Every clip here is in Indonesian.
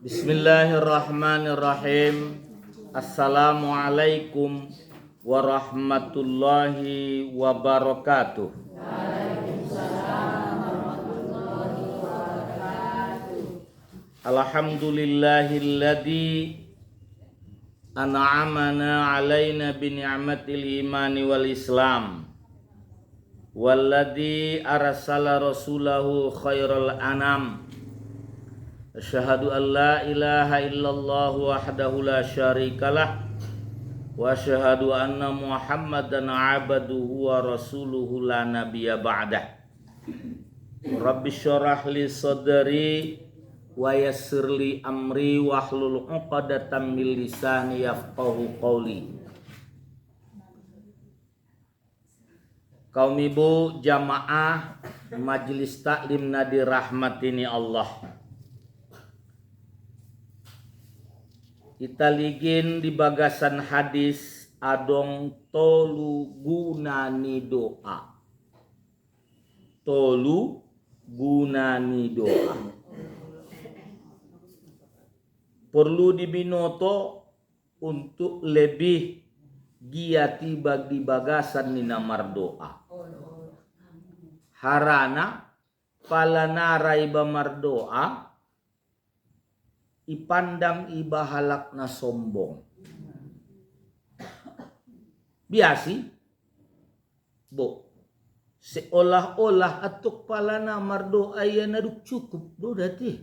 Bismillahirrahmanirrahim. Assalamualaikum warahmatullahi wabarakatuh. Alhamdulillahilladzi an'amana alaina bi ni'matil imani wal islam. Walladzi arsala rasulahu khairal anam. Asyhadu an la ilaha illallah wahdahu la syarikalah wa asyhadu anna Muhammadan abduhu wa rasuluhu la nabiyya ba'dah. Rabbi syrah li sadri wa yassir li amri wahlul 'uqdatam min lisani yafqahu qawli. Kaum ibu jamaah majelis taklim nadi rahmatini Allah. Kita ligin di bagasan hadis adong tolu gunani doa. Tolu gunani doa. Perlu dibinoto untuk lebih giati bagi bagasan ni namar doa. Harana palana iba mardoa ipandang iba halakna sombong. Biasi bo seolah-olah atuk palana mardoa ya naduk cukup do dati.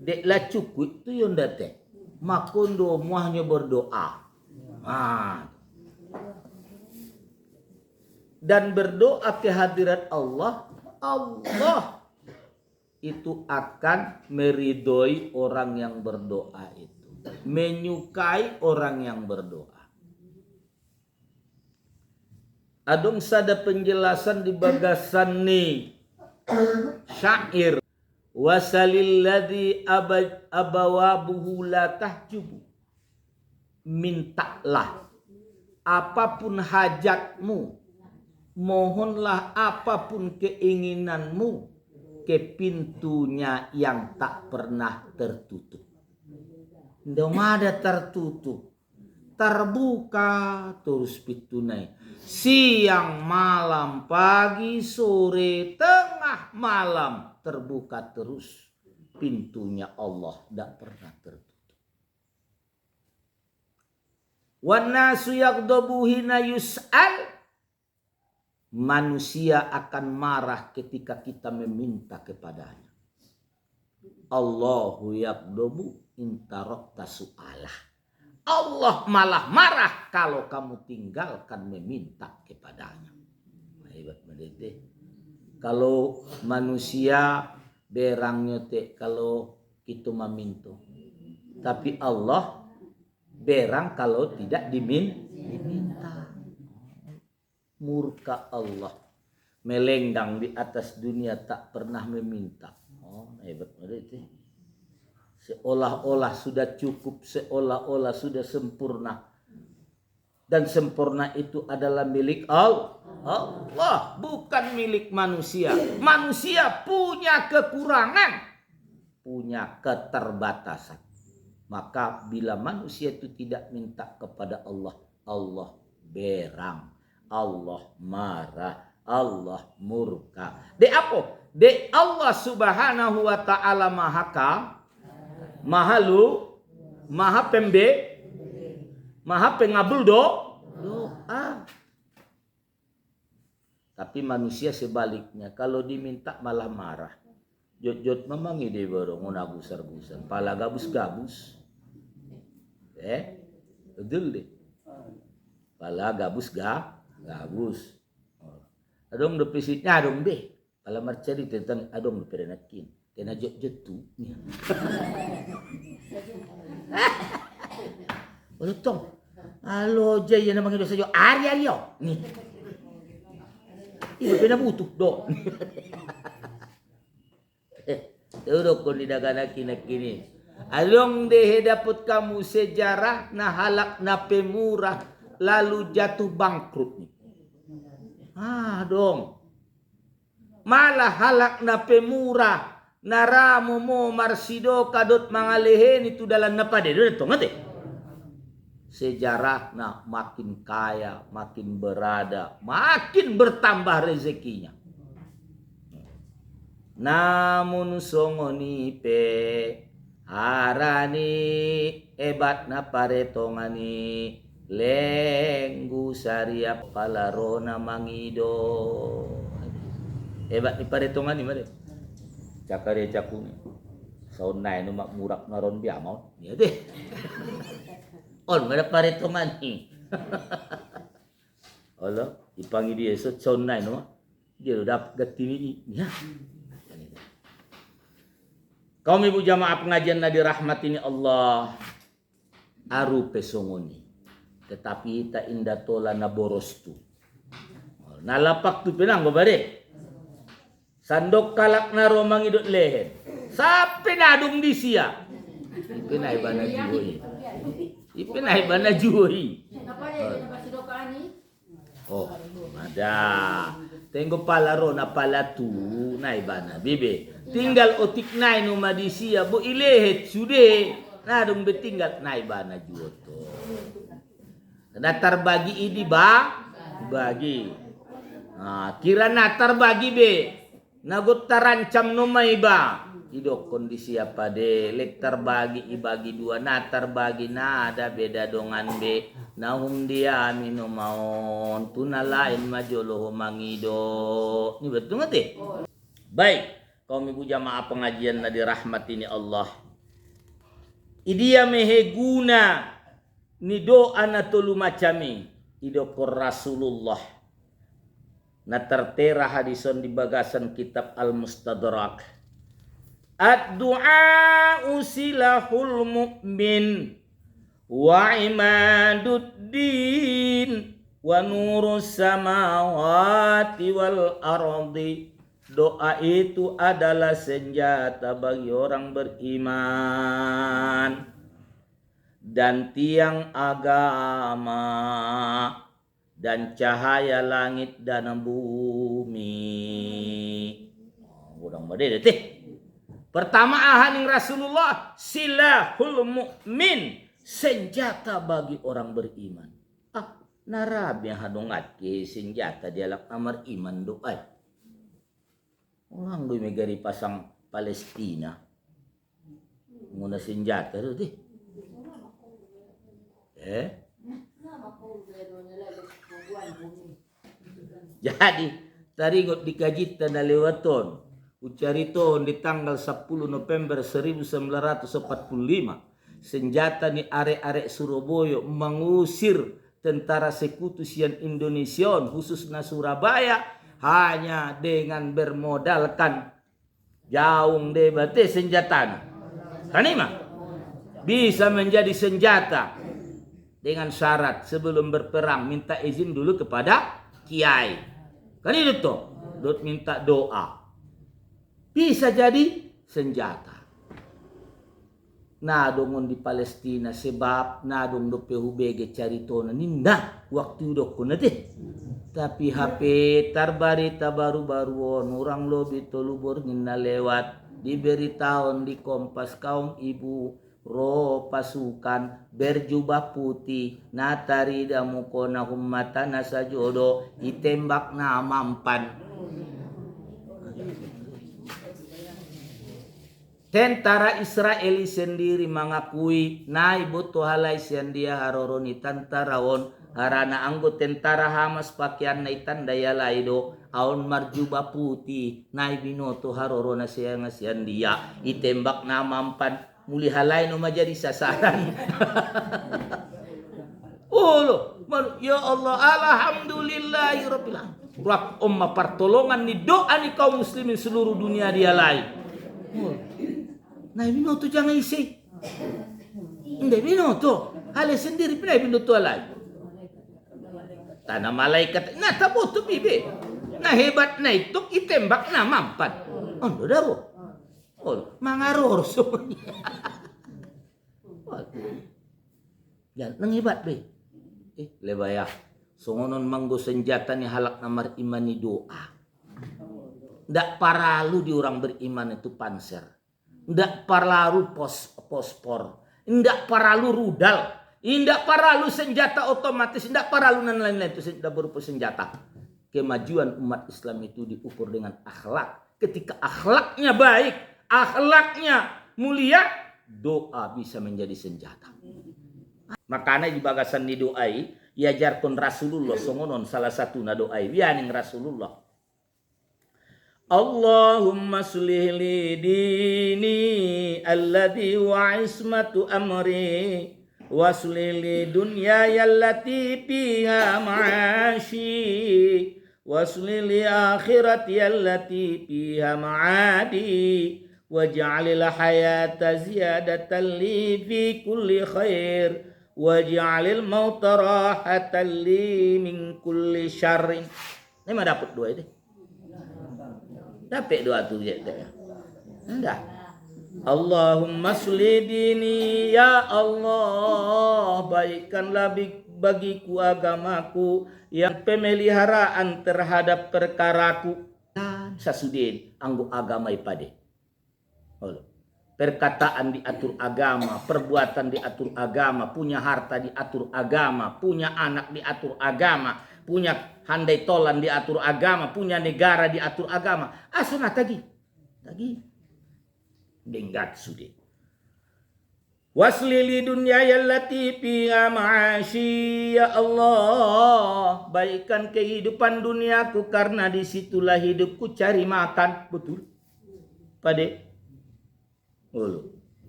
Dek la cukup tu yon date. Makondo muahnya berdoa. Dan berdoa ke hadirat Allah, Allah itu akan meridhoi orang yang berdoa itu, menyukai orang yang berdoa. Adong sada penjelasan di bagasan ni syair wasalil ladzi abawabuhu la tahjubu. Mintalah apapun hajatmu, mohonlah apapun keinginanmu ke pintunya yang tak pernah tertutup. Ndak ada tertutup, terbuka terus pintunya. Siang, malam, pagi, sore, tengah malam terbuka terus pintunya Allah, ndak pernah tertutup. Wan nasu yaghdabu hina yus'al. Manusia akan marah ketika kita meminta kepadanya. Allahu yaghdabu in tarakta su'alah. Allah malah marah kalau kamu tinggalkan meminta kepadanya. Hebat medete. Kalau manusia berangnya te kalau kita meminta. Tapi Allah berang kalau tidak diminta. Murka Allah melenggang di atas dunia tak pernah meminta. Hebat itu. Seolah-olah sudah cukup, seolah-olah sudah sempurna. Dan sempurna itu adalah milik Allah, bukan milik manusia. Manusia punya kekurangan, punya keterbatasan. Maka bila manusia itu tidak minta kepada Allah, Allah berang. Allah marah, Allah murka. De apa? De Allah subhanahu wa ta'ala mahaka, mahalu, maha pembe, maha pengabul doa. Tapi manusia sebaliknya, kalau diminta malah marah. Jot-jot memangi de borong nagusar-gusar, pala gabus-gabus. Betul deh. Pala gabus-gabus. Adong do pisitnya adong be. Pala marcari tentang adong do perenakin. kena jot-jot tu. Walau tong, halo jaya namang ito sayo, ari yo. Ni, iba pinabuto do. Turok ko nidagana kinakini. Along dehe dapat kamu sejarah na halak na pemurah lalu jatuh bangkrut. Dong. Malah halak na pemurah naramo mo marsido kadot mangalehen itu dalam napade. Itu ngerti? Sejarah na makin kaya, makin berada, makin bertambah rezekinya. Namun songoni pe harani ebat na paretongani lenggu sariap palarona mangido. Ebat ni paretongani mare. Cakare cakuni. Saunay no makmurak naron biamaw. Ya deh. On mara paretongani. Allah ipangi dia saunay no. Dia udah gatini ya. Kaum ibu jamaah pengajian nadi rahmatini Allah aru pesongoni tetapi ta indah tola na boros tu nalapak tu penang babare sandok kalak na romang idot lehen sapi nadung di sia ipinay bana juhi oh ada tenggo palaro na pala tu na ibana bibe tinggal otik nai no madisia bo ilehet sude nadung betinggal nai bana juoto natar bagi idi bagi kira natar bagi be nagot tarancam no mai ba idok kondisi apa de lektar bagi ibagi dua natar bagi ada beda dongan be nahum dia mino maon tuna lain majolo mangido ini betul nggak baik kaum ibu jamaah pengajian na dirahmatini Allah. Idia meheguna ni doa na tolu macami idokor Rasulullah. Na tertera hadison di bagasan kitab Al-Mustadrak. Ad-du'a usilahul mu'min wa imaduddin wa nurus samawati wal ardi. Doa itu adalah senjata bagi orang beriman dan tiang agama dan cahaya langit dan bumi. Urang bade teh. Pertama ahaning Rasulullah silahul mukmin, senjata bagi orang beriman. Narab yang hadongat ke senjata dialak amar iman doa. Orang gue megari pasang Palestina. Muna senjata tu deh. Jadi tarigot dikajitan na lewaton. Ucariton di tanggal 10 November 1945. Senjata ni arek-arek Surabaya mengusir tentara sekutu sian Indonesia khususnya Surabaya hanya dengan bermodalkan jaung debate senjata. Kanima bisa menjadi senjata dengan syarat sebelum berperang minta izin dulu kepada kiai. Kan itu tuh, dot minta doa. Bisa jadi senjata. Nadongon di Palestina sebab nadong do PUBG caritona ninda waktu do kuna teh. Tapi HP tarbarita baru-baruon orang lobi tolubur ngina lewat diberitahuan di Kompas kaum ibu ro pasukan berjubah putih natari damukona hummata nasa jodo itembak na mampan. Tentara Israel sendiri mengakui nai butuh halai dia haroroni tantaraon harana anggo tentara Hamas pakaian nai tanda ya laido aon marjuba putih nai binoto harorona siang dia itembak na mampan muli halai no majadi sasaran. Oh ya Allah alhamdulillahirabbil alamin. Rak umma pertolongan ni doa ni kaum muslimin seluruh dunia dia lain. Oh. Nah, binoto jangan isi. Hindi, binoto. Hale sendiri pinay binoto alay. Tanah malaikat. Nah, tabo to bibi. Nah, hebat na ito, itembak na mampan. Ano daw? Oh, mangaror semuanya. Yan, nang hebat be. Lebaya. Songonon manggo senjata ni halak namar iman ni doa. Ndak paralu di orang beriman itu panser. Ndak paralu pospor. Ndak paralu rudal. Ndak paralu senjata otomatis. Ndak paralu dan lain-lain itu tidak berupa senjata. Kemajuan umat Islam itu diukur dengan akhlak. Ketika akhlaknya baik, akhlaknya mulia, doa bisa menjadi senjata. Makanya di bagasan di doai, iajarkan Rasulullah songonon salah satu na doai. Bianing Rasulullah. Allahumma sulih li dini alladhi wa ismatu amri wa sulih li dunyaya allati fiha ma'ashi wa sulih li akhirati allati fiha ma'adi waj'alil hayata ziyadatan li fi kulli khair waj'alil mauta rahatan li min kulli syarrin. Ini mah dapat dua ini. Dapat doa tu je tak? Enggak. Allahumma sholli dini ya Allah, baikkanlah bagiku agamaku yang pemeliharaan terhadap perkaraku dan sasudin anggo agama ipade. Perkataan diatur agama, perbuatan diatur agama, punya harta diatur agama, punya anak diatur agama, punya handai tolan diatur agama, punya negara diatur agama. Asuna tagi. Denggat sudah. Waslili dunya yallati fiha ma'ashi ya Allah, baikkan kehidupan duniaku karena disitulah hidupku cari makan. Betul pade.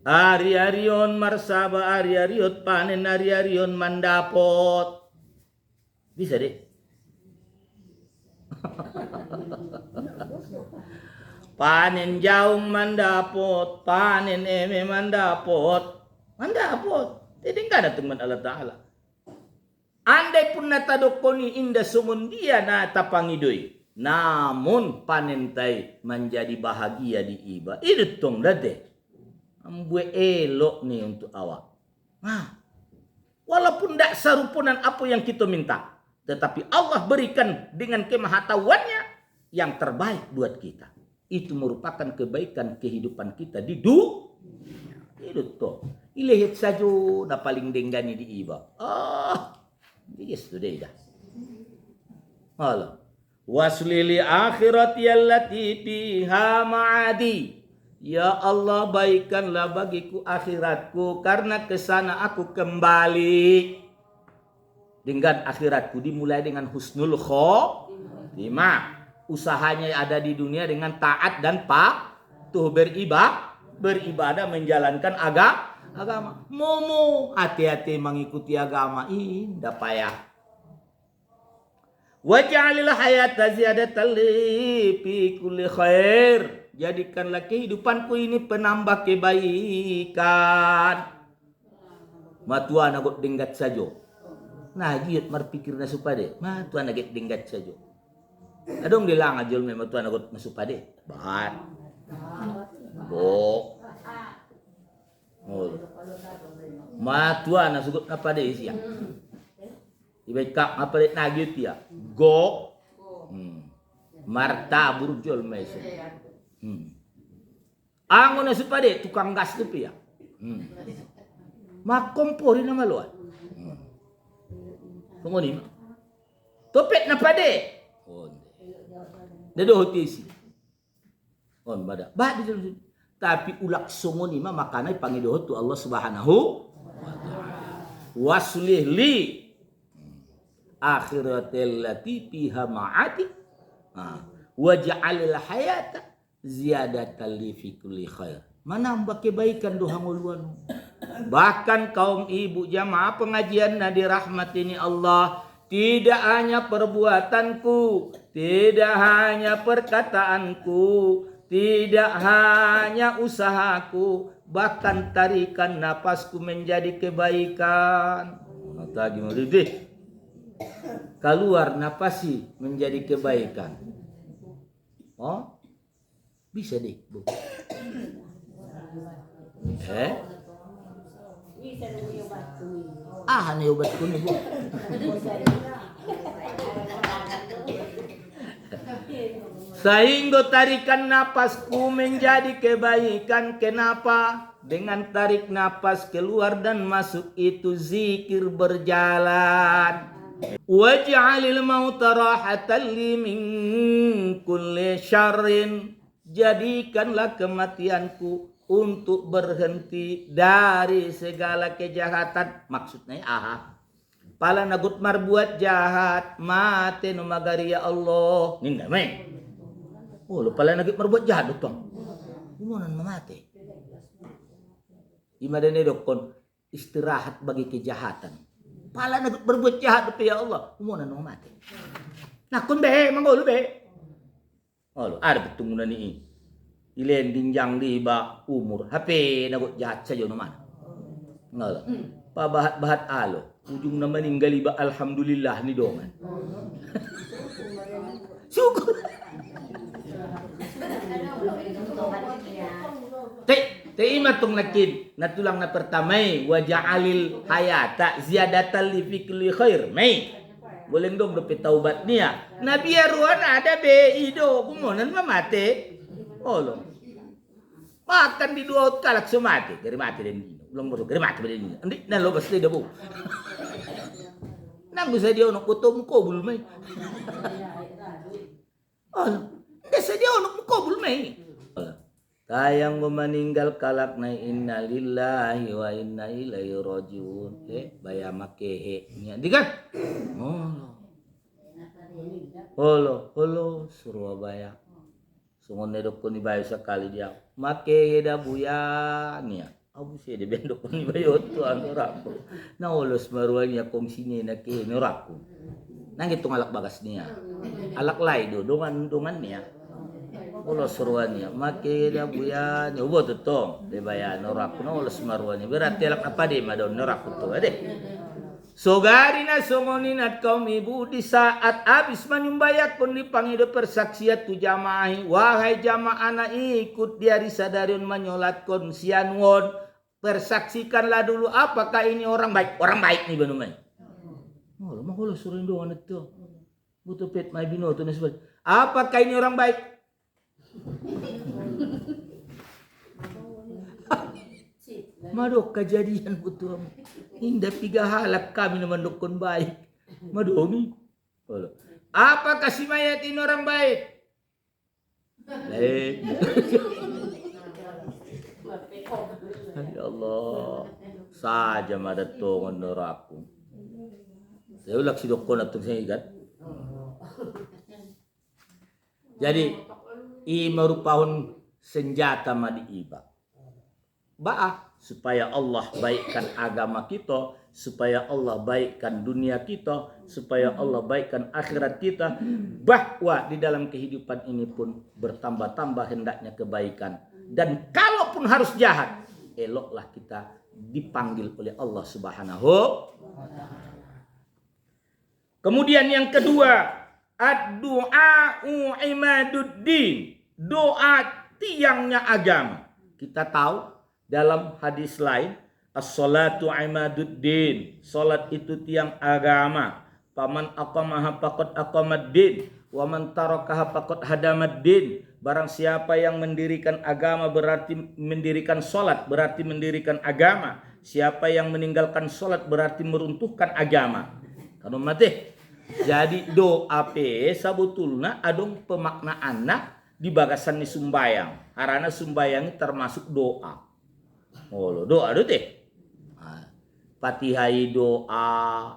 Ari-arion marsaba, ari-ariot panen, ari-arion mandapot. Bisa deh. Panen jaung mandapot, panen eme mandapot. Jadi enggak ada teman Allah Ta'ala. Andai pun natadokoni inda sumundia na tapangidoi. Namun panen tai menjadi bahagia di iba. Itu tong dade. Ambue elok nih untuk awak. Nah, walaupun tidak sarupunan apa yang kita minta, tetapi Allah berikan dengan kemahatauannya yang terbaik buat kita. Itu merupakan kebaikan kehidupan kita di dunia. Itu toh. Ilihit saja na paling denggani di iba. Yes today dah. Halo. Waslili akhirati allati fiha ma'adi. Ya Allah, baikkanlah bagiku akhiratku karena ke sana aku kembali. Dengan akhiratku dimulai dengan husnul khotimah. Usahanya ada di dunia dengan taat dan patuh beribadah menjalankan agama. Momo hati-hati mengikuti agama. Indah payah. Waj'alil hayata ziyadatan li fi kulli khair. Jadikanlah kehidupanku ini penambah kebaikan. Matuan agot denggat saja. Nah, giat marpikirna supade. Matuan agot denggat saja. Adong dilang ajul me matuan agot masupade. Bahat. Bok. Matuan asugot na pade siya. Ibekak apade nagyut ya. Go. Marta burjol meso. Angon na supade tukang gas tu pia. Makompori na maluan. Tunggu topet na pade. Dedo hotisi. On bada. Ba di tapi ulak songo ni makanay pangidohot tu Allah Subhanahu wa taala. Waslih li akhiratil lati fiha ma'ati. Waj'alil hayata ziyadatan li fi kulli khair. Menambah kebaikan doa nguluan. Bahkan kaum ibu jamaah pengajian nadi rahmat ini Allah, tidak hanya perbuatanku, tidak hanya perkataanku, Tidak hanya usahaku, bahkan tarikan napasku menjadi kebaikan. Tadi murid keluar napasi menjadi kebaikan. Oh, bisa deh, Bu. Nih obatku nih, Bu. Sehingga tarikan napasku menjadi kebaikan. Kenapa? Dengan tarik napas keluar dan masuk itu zikir berjalan. Waj'alil mauta rahatan li min kulli syarrin. Jadikanlah kematianku untuk berhenti dari segala kejahatan. Maksudnya pala nagut marbuat jahat mate no magari ya Allah. Ninda may. Lo pala nagut marbuat jahat dong. Umunan mamate. Imadane dokon istirahat bagi kejahatan. Pala nagut berbuat jahat ya Allah. Umunan mamate. Nah kun be manggolo be. Oh, ada betungunan ini. Ilen dinjang di ba umur. HP nagut jahat saja no mana. Ngala. Pabahat-bahat alo. Ujung na meninggal iba alhamdulillah ni dongan. Syukur. Te imatong nakin natulang na pertamay waja'alil hayata ziyadatan li fikli khair may. Boleh dong dapat taubat niya. Nabi aruan ada be ido kumunan mamate. Olo. Makan di dua kalak semati, dari mati dan belum baru dari mati dan ini. Andi dan lo pasti dah bu. Nang bisa dia untuk potong kobul mai. Olo. Bisa dia untuk kobul mai. Tayang meninggal kalak na inna lillahi wa inna ilaihi rajiun. Bayama kehe nya. Dikan? Holo Surabaya. Sungon nedok ko ni bayo sekali dia. Make da buya niya. Abu siya de bendok ko ni bayo to ang rapo. Na ulos maruanya kong sini na ke ni rapo. Nang itong alak bagas niya. Alak lay do dongan niya. Ulos ruannya. Make da buya niya. Ubo to to. De bayan no rapo na ulos maruanya. Berarti alak apa de madon no rapo to ade. Sogari na songonin at kaum ibu di saat habis menyumbayak pun dipanggil persaksiat tu jamaah. Wahai jamaah na ikut dia risadarion menyolatkan sianwon. Persaksikanlah dulu apakah ini orang baik. Orang baik nih banumay. Oh, lemah kalau suruh doang itu. Butuh pet mai binoto na sebab. Apakah ini orang baik? Madok kejadian butuh. Indah tiga halak kami memandukkan baik. Madomi. Apakah si mayat ini orang baik? Baik. Ya Allah. Saja madatongan neraku. Saya ulak si dokon atong saya ikat. Jadi, i merupakan senjata madi iba. Ba'a supaya Allah baikkan agama kita, supaya Allah baikkan dunia kita, supaya Allah baikkan akhirat kita, bahwa di dalam kehidupan ini pun bertambah-tambah hendaknya kebaikan. Dan kalaupun harus jahat, eloklah kita dipanggil oleh Allah Subhanahu wa ta'ala. Kemudian yang kedua, ad-du'a'u imaduddin. Doa tiangnya agama. Kita tahu dalam hadis lain, as-salatu imaduddin. Salat itu tiang agama. Paman aqamaha faqad aqamaddin. Wa man tarakaha faqad hadamaddin. Barang siapa yang mendirikan agama berarti mendirikan salat, berarti mendirikan agama. Siapa yang meninggalkan salat berarti meruntuhkan agama. Kalau mati. Jadi doa pe sabutulna adong pemaknaanna di bagasan ni sumbayang. Harana sumbayang termasuk doa. Oh, doa do teh. Fatihai doa.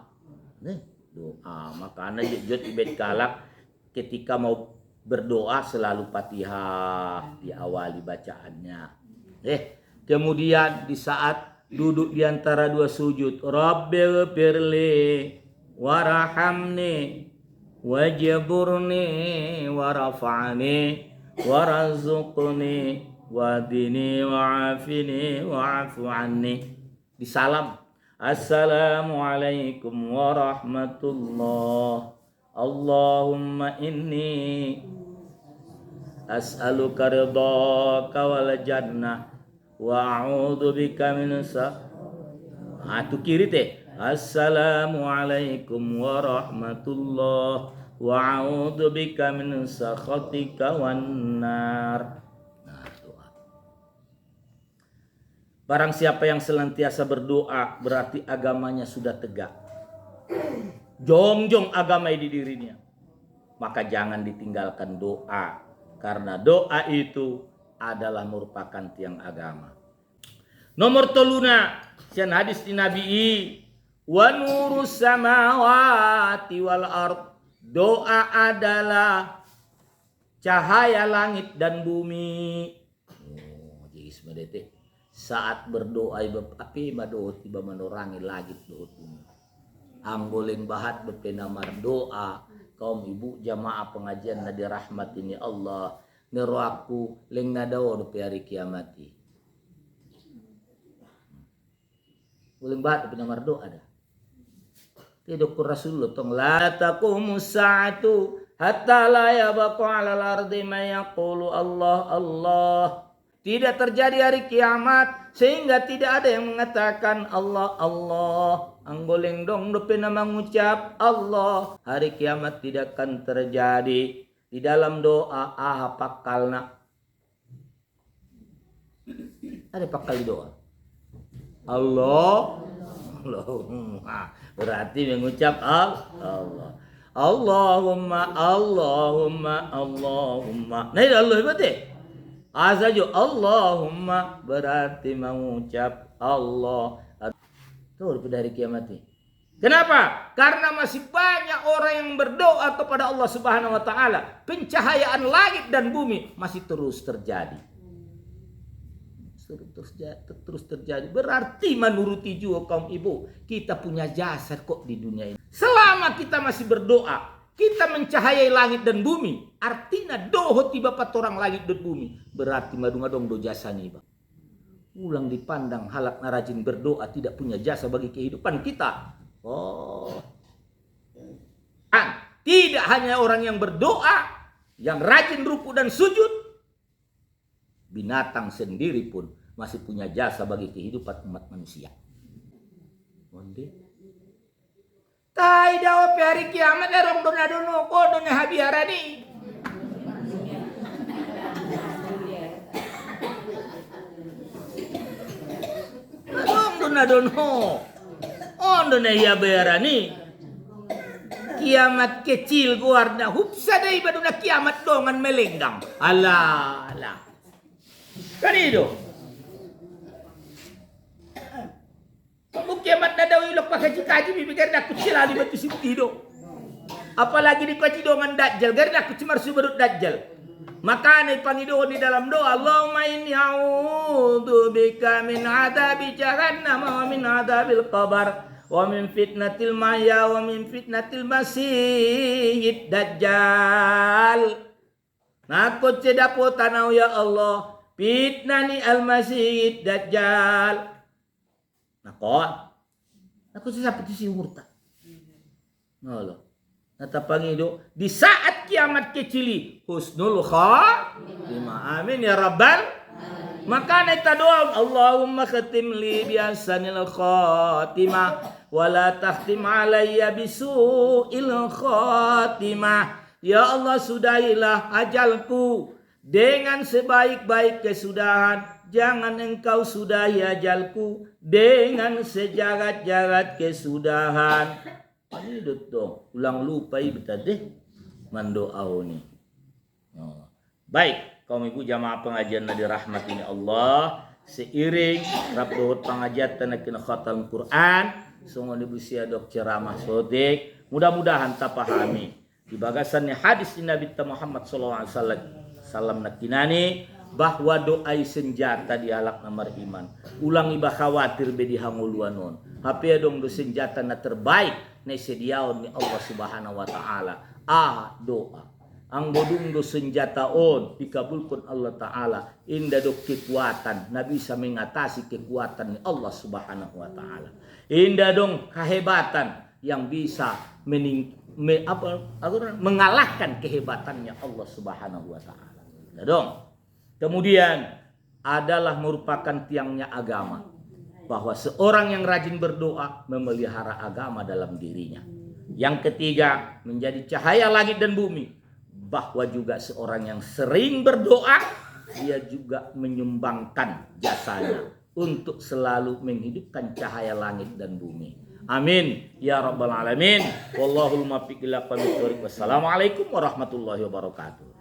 Doa. Makanya jujur ibet kalak ketika mau berdoa selalu Fatihah diawali bacaannya. Kemudian di saat duduk di antara dua sujud, Rabbil firli warahamni wajburni warafa'ni warzuqni wadini wa'afini wa'fu anni. Disalam. Assalamualaikum warahmatullah. Allahumma inni as'aluka ridhaka wal jannah wa a'udzu bika min itu kiri teh. Assalamualaikum warahmatullah wa a'udzu bika min sakhatika wan nar. Nah, doa. Barang siapa yang senantiasa berdoa berarti agamanya sudah tegak. Jongjong agama di dirinya. Maka jangan ditinggalkan doa, karena doa itu adalah merupakan tiang agama. Nomor toluna sian hadis di Nabi wa nurus samawati wal ard. Doa adalah cahaya langit dan bumi. Oh, jadi sebenarnya saat berdoa api madoa tiba manorangi langit doa bumi. Anggoling bahat berpenamar doa kaum ibu jamaah pengajian nadi rahmat ini Allah nero aku leng nadao do hari kiamati. Uling bahat berpenamar doa ada. Tidak ku Rasulullah tong la taqumus sa'atu hatta la yabqa 'alal ardi ma yaqulu Allah Allah. Tidak terjadi hari kiamat sehingga tidak ada yang mengatakan Allah Allah. Anggoleng dong dopena mengucap Allah. Hari kiamat tidak akan terjadi. Di dalam doa pakalna. Ada pakal di doa. Allah Allahumma. Berarti mengucap Allah. Allahumma Allahumma Allahumma. Nah itu Allah berarti. Asajo Allahumma berarti mengucap Allah. Tuh dari kiamat ini. Kenapa? Karena masih banyak orang yang berdoa kepada Allah Subhanahu wa taala. Pencahayaan langit dan bumi masih terus terjadi. Terus terjadi. Berarti menuruti juga kaum ibu, kita punya jasa kok di dunia ini. Selama kita masih berdoa, kita mencahayai langit dan bumi. Artinya doho tiba patorang langit dan bumi. Berarti madung-madung do jasa nih, Bang. Ulang dipandang halak narajin berdoa tidak punya jasa bagi kehidupan kita. Oh. Tidak hanya orang yang berdoa, yang rajin ruku dan sujud. Binatang sendiri pun masih punya jasa bagi kehidupan umat manusia. Monde. Tai dawa hari kiamat erong donadono ko dona habiarani. Dono ondo na iya bayarani kiamat kecil guarda hupsa dai baduna kiamat dongan melenggang ala kan itu kamu kiamat na daw ilok pakaji-kaji bibigir na kutsila di batu sintido apalagi di kaji dongan dajjal garda kucimar subadut dajjal. Maka pangidoon di dalam doa Allahumma inni a'udzu bika min adzabi jahannam wa min adzabil qabr wa min fitnatil mahya wa min fitnatil masiihid dajjal. Nakut cedapo tanau ya Allah fitnani al masiihid dajjal. Nakut seperti si murtad. Nolo. Natapangido di saat kiamat kecili husnul khatimah amin ya rabbal maka naita doa Allahumma khatim li bihasanil khatimah wa la tahtim alayya bisu'il khatimah. Ya Allah sudahilah ajalku dengan sebaik-baik kesudahan, jangan engkau sudahi ajalku dengan sejagat-jagat kesudahan. Ini dong, ulang lupa betadeh mandoau nih. Oh. Baik, kaum ibu jamaah pengajian nadi rahmat ini Allah seiring rabbut pengajian tenakin khatam Quran, sungguh ibu siadok ceramah sodik, mudah-mudahan tak pahami. Di bagasannya hadis Nabi Muhammad SAW nakinani bahwa doa senjata dialak nomor iman. Ulangi bah khawatir bedi hanguluanon. Hape dong do senjata na terbaik na sediaon ni Allah Subhanahu wa taala. Doa. ang bodunggo senjata on dikabulkan Allah Ta'ala inda do kekuatan na bisa mengatasi kekuatan ni Allah Subhanahu wa Ta'ala, inda dong kehebatan yang bisa mengalahkan kehebatannya Allah Subhanahu wa Ta'ala. Nah dong. Kemudian adalah merupakan tiangnya agama, bahwa seorang yang rajin berdoa memelihara agama dalam dirinya. Yang ketiga, menjadi cahaya langit dan bumi, bahwa juga seorang yang sering berdoa dia juga menyumbangkan jasanya untuk selalu menghidupkan cahaya langit dan bumi. Amin ya rabbal alamin. Wallahul muwaffiq ila aqwamit thoriq. Wassalamualaikum warahmatullahi wabarakatuh.